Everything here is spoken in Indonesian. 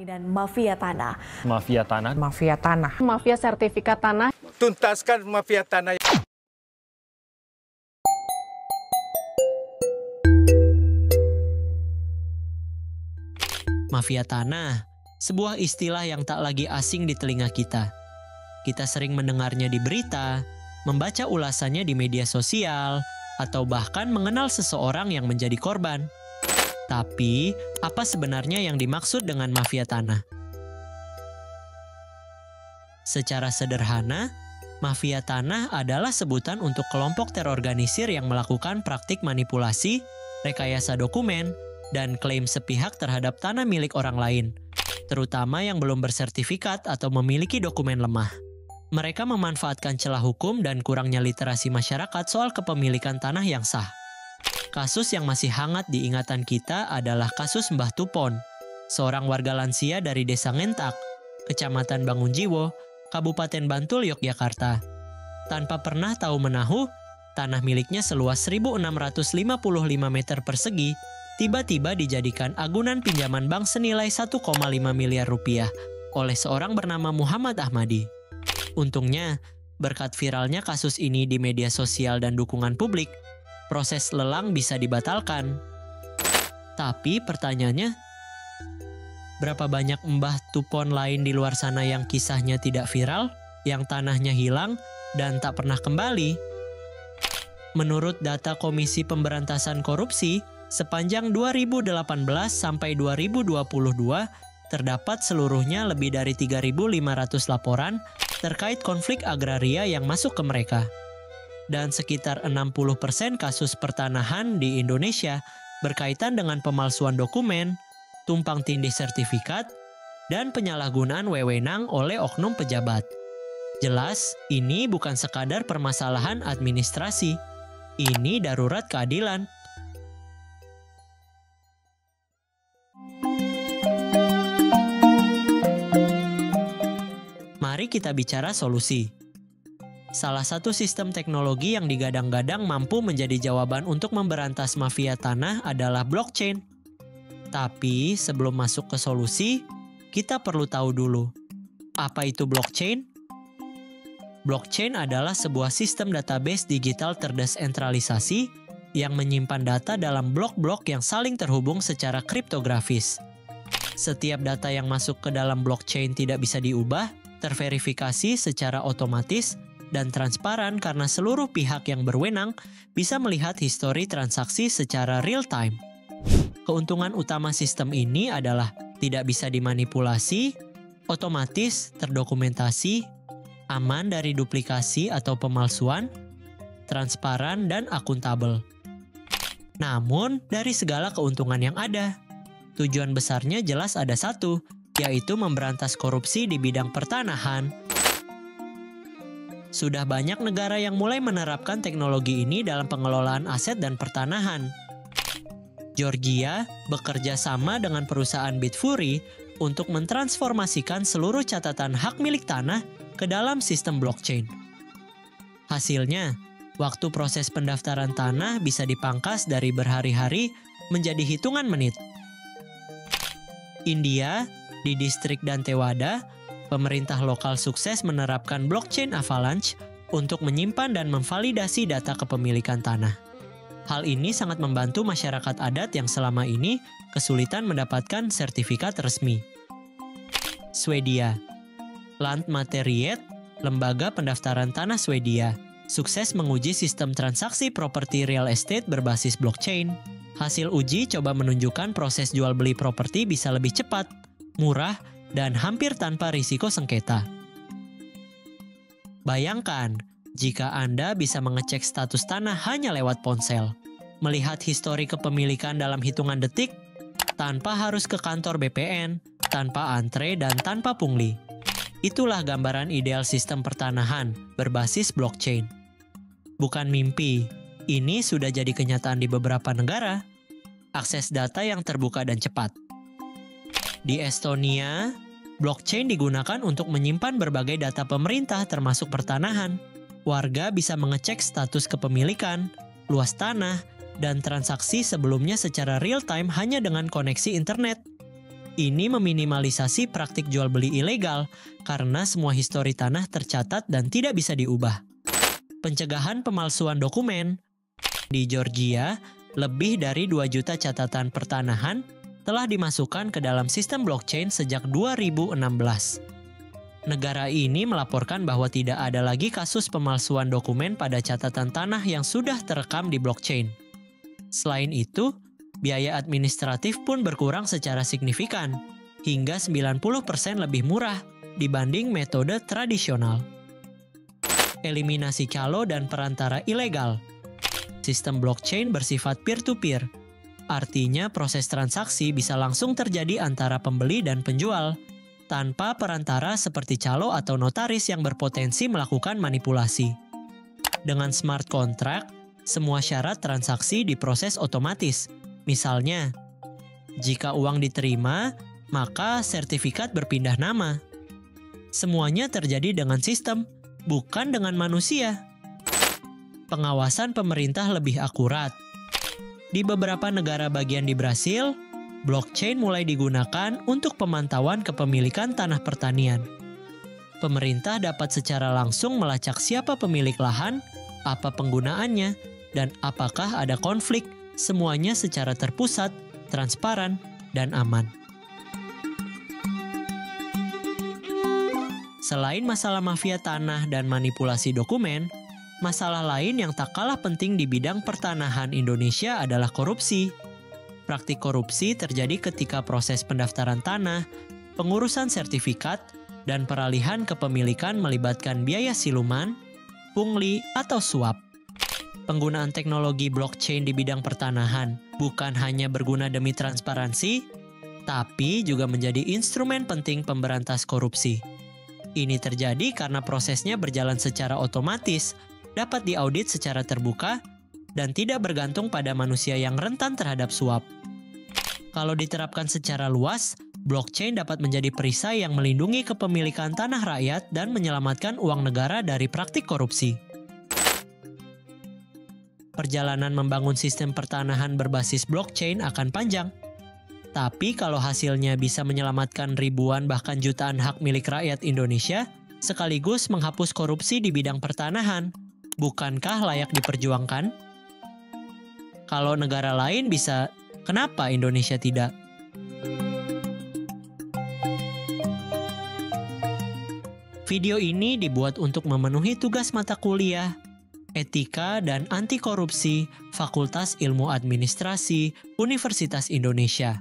dan mafia tanah. Mafia tanah. Mafia tanah. Mafia sertifikat tanah. Tuntaskan mafia tanah. Mafia tanah, sebuah istilah yang tak lagi asing di telinga kita. Kita sering mendengarnya di berita, membaca ulasannya di media sosial, atau bahkan mengenal seseorang yang menjadi korban. Tapi, apa sebenarnya yang dimaksud dengan mafia tanah? Secara sederhana, mafia tanah adalah sebutan untuk kelompok terorganisir yang melakukan praktik manipulasi, rekayasa dokumen, dan klaim sepihak terhadap tanah milik orang lain, terutama yang belum bersertifikat atau memiliki dokumen lemah. Mereka memanfaatkan celah hukum dan kurangnya literasi masyarakat soal kepemilikan tanah yang sah. Kasus yang masih hangat di ingatan kita adalah kasus Mbah Tupon, seorang warga lansia dari Desa Ngentak, Kecamatan Bangunjiwo, Kabupaten Bantul, Yogyakarta. Tanpa pernah tahu menahu, tanah miliknya seluas 1.655 meter persegi tiba-tiba dijadikan agunan pinjaman bank senilai 1,5 miliar rupiah oleh seorang bernama Muhammad Ahmadi. Untungnya, berkat viralnya kasus ini di media sosial dan dukungan publik, proses lelang bisa dibatalkan. Tapi pertanyaannya, berapa banyak Mbah Tupon lain di luar sana yang kisahnya tidak viral, yang tanahnya hilang, dan tak pernah kembali? Menurut data Komisi Pemberantasan Korupsi, sepanjang 2018 sampai 2022, terdapat seluruhnya lebih dari 3.500 laporan terkait konflik agraria yang masuk ke mereka. Dan sekitar 60% kasus pertanahan di Indonesia berkaitan dengan pemalsuan dokumen, tumpang tindih sertifikat, dan penyalahgunaan wewenang oleh oknum pejabat. Jelas, ini bukan sekadar permasalahan administrasi. Ini darurat keadilan. Mari kita bicara solusi. Salah satu sistem teknologi yang digadang-gadang mampu menjadi jawaban untuk memberantas mafia tanah adalah blockchain. Tapi sebelum masuk ke solusi, kita perlu tahu dulu, apa itu blockchain? Blockchain adalah sebuah sistem database digital terdesentralisasi yang menyimpan data dalam blok-blok yang saling terhubung secara kriptografis. Setiap data yang masuk ke dalam blockchain tidak bisa diubah, terverifikasi secara otomatis, dan transparan karena seluruh pihak yang berwenang bisa melihat histori transaksi secara real-time. Keuntungan utama sistem ini adalah tidak bisa dimanipulasi, otomatis, terdokumentasi, aman dari duplikasi atau pemalsuan, transparan, dan akuntabel. Namun, dari segala keuntungan yang ada, tujuan besarnya jelas ada satu, yaitu memberantas korupsi di bidang pertanahan. Sudah banyak negara yang mulai menerapkan teknologi ini dalam pengelolaan aset dan pertanahan. Georgia bekerja sama dengan perusahaan Bitfury untuk mentransformasikan seluruh catatan hak milik tanah ke dalam sistem blockchain. Hasilnya, waktu proses pendaftaran tanah bisa dipangkas dari berhari-hari menjadi hitungan menit. India, di distrik Dantewada, pemerintah lokal sukses menerapkan blockchain avalanche untuk menyimpan dan memvalidasi data kepemilikan tanah. Hal ini sangat membantu masyarakat adat yang selama ini kesulitan mendapatkan sertifikat resmi. Swedia, Lantmäteriet, lembaga pendaftaran tanah Swedia, sukses menguji sistem transaksi properti real estate berbasis blockchain. Hasil uji coba menunjukkan proses jual beli properti bisa lebih cepat, murah, dan hampir tanpa risiko sengketa. Bayangkan, jika Anda bisa mengecek status tanah hanya lewat ponsel, melihat histori kepemilikan dalam hitungan detik, tanpa harus ke kantor BPN, tanpa antre, dan tanpa pungli. Itulah gambaran ideal sistem pertanahan berbasis blockchain. Bukan mimpi, ini sudah jadi kenyataan di beberapa negara. Akses data yang terbuka dan cepat. Di Estonia, blockchain digunakan untuk menyimpan berbagai data pemerintah termasuk pertanahan. Warga bisa mengecek status kepemilikan, luas tanah, dan transaksi sebelumnya secara real-time hanya dengan koneksi internet. Ini meminimalisasi praktik jual beli ilegal karena semua histori tanah tercatat dan tidak bisa diubah. Pencegahan pemalsuan dokumen. Di Georgia, lebih dari 2 juta catatan pertanahan telah dimasukkan ke dalam sistem blockchain sejak 2016. Negara ini melaporkan bahwa tidak ada lagi kasus pemalsuan dokumen pada catatan tanah yang sudah terekam di blockchain. Selain itu, biaya administratif pun berkurang secara signifikan, hingga 90% lebih murah dibanding metode tradisional. Eliminasi calo dan perantara ilegal. Sistem blockchain bersifat peer-to-peer, artinya proses transaksi bisa langsung terjadi antara pembeli dan penjual, tanpa perantara seperti calo atau notaris yang berpotensi melakukan manipulasi. Dengan smart contract, semua syarat transaksi diproses otomatis. Misalnya, jika uang diterima, maka sertifikat berpindah nama. Semuanya terjadi dengan sistem, bukan dengan manusia. Pengawasan pemerintah lebih akurat. Di beberapa negara bagian di Brasil, blockchain mulai digunakan untuk pemantauan kepemilikan tanah pertanian. Pemerintah dapat secara langsung melacak siapa pemilik lahan, apa penggunaannya, dan apakah ada konflik, semuanya secara terpusat, transparan, dan aman. Selain masalah mafia tanah dan manipulasi dokumen, masalah lain yang tak kalah penting di bidang pertanahan Indonesia adalah korupsi. Praktik korupsi terjadi ketika proses pendaftaran tanah, pengurusan sertifikat, dan peralihan kepemilikan melibatkan biaya siluman, pungli, atau suap. Penggunaan teknologi blockchain di bidang pertanahan bukan hanya berguna demi transparansi, tapi juga menjadi instrumen penting pemberantas korupsi. Ini terjadi karena prosesnya berjalan secara otomatis, dapat diaudit secara terbuka, dan tidak bergantung pada manusia yang rentan terhadap suap. Kalau diterapkan secara luas, blockchain dapat menjadi perisai yang melindungi kepemilikan tanah rakyat dan menyelamatkan uang negara dari praktik korupsi. Perjalanan membangun sistem pertanahan berbasis blockchain akan panjang. Tapi kalau hasilnya bisa menyelamatkan ribuan bahkan jutaan hak milik rakyat Indonesia, sekaligus menghapus korupsi di bidang pertanahan, bukankah layak diperjuangkan? Kalau negara lain bisa, kenapa Indonesia tidak? Video ini dibuat untuk memenuhi tugas mata kuliah Etika dan Anti Korupsi Fakultas Ilmu Administrasi Universitas Indonesia.